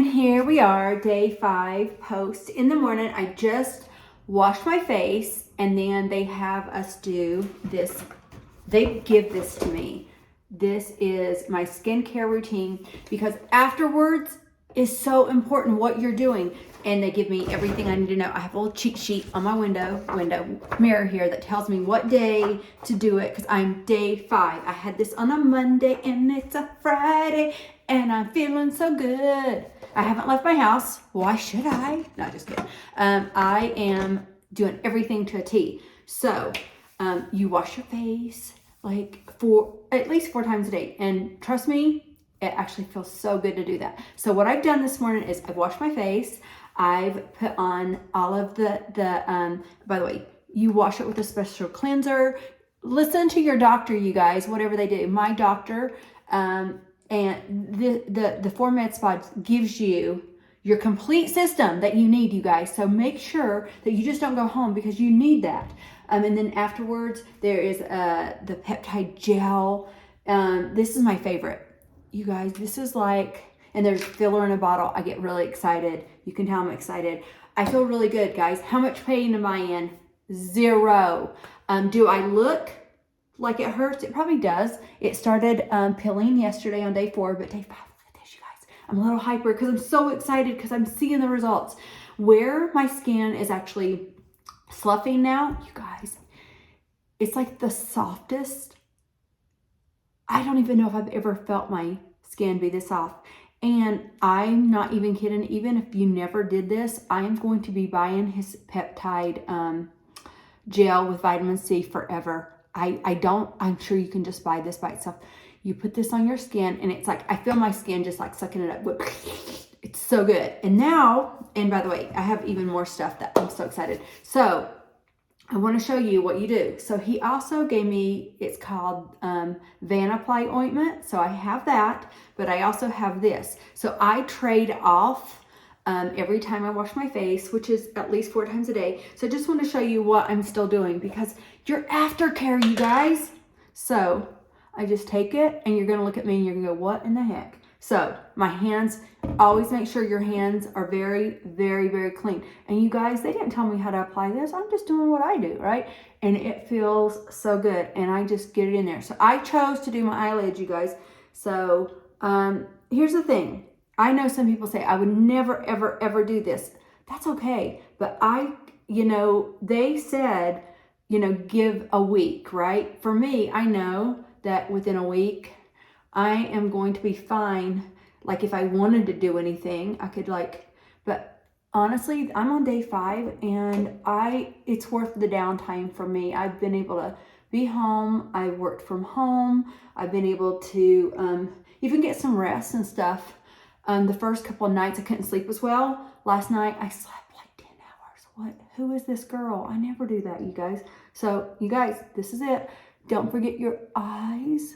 And here we are, day 5 post in the morning. I just washed my face and then they have us do this. They give this to me. This is my skincare routine because afterwards is so important what you're doing. And they give me everything I need to know. I have a little cheat sheet on my window mirror here that tells me what day to do it because I'm day 5. I had this on a Monday and it's a Friday and I'm feeling so good. I haven't left my house. Why should I? No, just kidding. I am doing everything to a T. So you wash your face like at least 4 times a day. And trust me, it actually feels so good to do that. So what I've done this morning is I've washed my face. I've put on all of by the way, you wash it with a special cleanser. Listen to your doctor, you guys, whatever they do. My doctor, and the 4 Med Spa gives you your complete system that you need, you guys. So make sure that you just don't go home because you need that. And then afterwards, there is the peptide gel. This is my favorite. You guys, this is like, and there's filler in a bottle. I get really excited. You can tell I'm excited. I feel really good, guys. How much pain am I in? 0. Do I look like it hurts? It probably does. It started peeling yesterday on day 4, but day 5, look at this, you guys. I'm a little hyper because I'm so excited because I'm seeing the results. Where my skin is actually sloughing now, you guys, it's like the softest. I don't even know if I've ever felt my skin be this soft. And I'm not even kidding. Even if you never did this, I am going to be buying his peptide gel with vitamin C forever. I'm sure you can just buy this by itself. You put this on your skin and it's like, I feel my skin just like sucking it up. It's so good. And now, and by the way, I have even more stuff that I'm so excited. So I want to show you what you do. So he also gave me, it's called Vanaply ointment. So I have that, but I also have this. So I trade off every time I wash my face, which is at least 4 times a day. So I just want to show you what I'm still doing because your aftercare, you guys. So I just take it and you're going to look at me and you're going to go, what in the heck? So my hands, always make sure your hands are very, very, very clean. And you guys, they didn't tell me how to apply this. I'm just doing what I do, right? And it feels so good. And I just get it in there. So I chose to do my eyelids, you guys. So here's the thing. I know some people say, I would never, ever, ever do this. That's okay. But they said, give a week, right? For me, I know that within a week, I am going to be fine. Like if I wanted to do anything, I could but honestly, I'm on day 5 and it's worth the downtime for me. I've been able to be home. I worked from home. I've been able to even get some rest and stuff. The first couple of nights I couldn't sleep as well. Last night I slept like 10 hours. Who is this girl? I never do that, you guys. So you guys, this is it. Don't forget your eyes.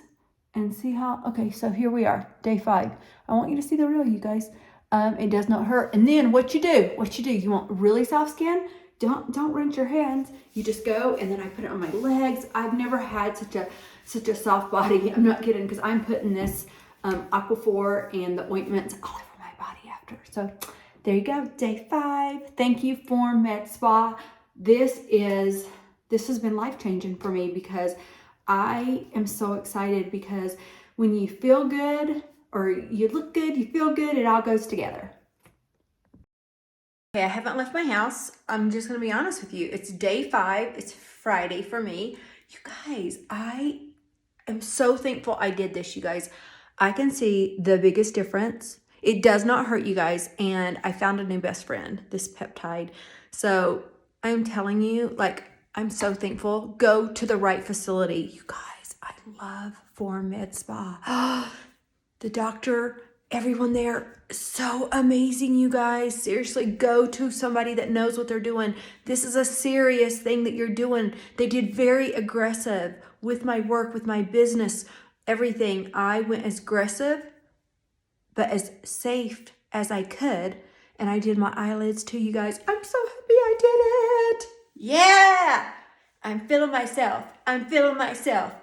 And see how, okay, so here we are, day 5. I want you to see the real, you guys. It does not hurt. And then what you do, you want really soft skin? Don't rinse your hands. You just go, and then I put it on my legs. I've never had such a soft body. I'm not kidding, because I'm putting this Aquaphor and the ointments all over my body after. So there you go, day 5. Thank you, 4 Med Spa. This has been life-changing for me because I am so excited because when you feel good or you look good, you feel good, it all goes together. Okay, I haven't left my house. I'm just going to be honest with you. It's day 5. It's Friday for me. You guys, I am so thankful I did this, you guys. I can see the biggest difference. It does not hurt, you guys. And I found a new best friend, this peptide. So I'm telling you, I'm so thankful. Go to the right facility. You guys, I love 4 Med Spa. The doctor, everyone there, so amazing, you guys. Seriously, go to somebody that knows what they're doing. This is a serious thing that you're doing. They did very aggressive with my work, with my business, everything. I went as aggressive, but as safe as I could. And I did my eyelids too, you guys. I'm so happy I did it. Yeah, I'm feeling myself.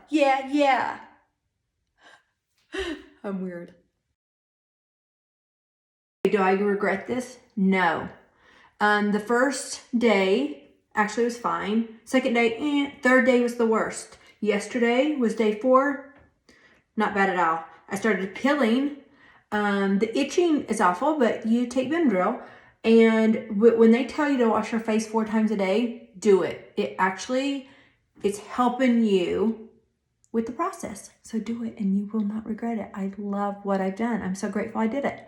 Yeah. I'm weird. Do I regret this? No. The first day actually was fine. Second day, third day was the worst. Yesterday was day 4. Not bad at all. I started peeling. The itching is awful, but you take Benadryl. And when they tell you to wash your face 4 times a day, do it. It's helping you with the process. So do it and you will not regret it. I love what I've done. I'm so grateful I did it.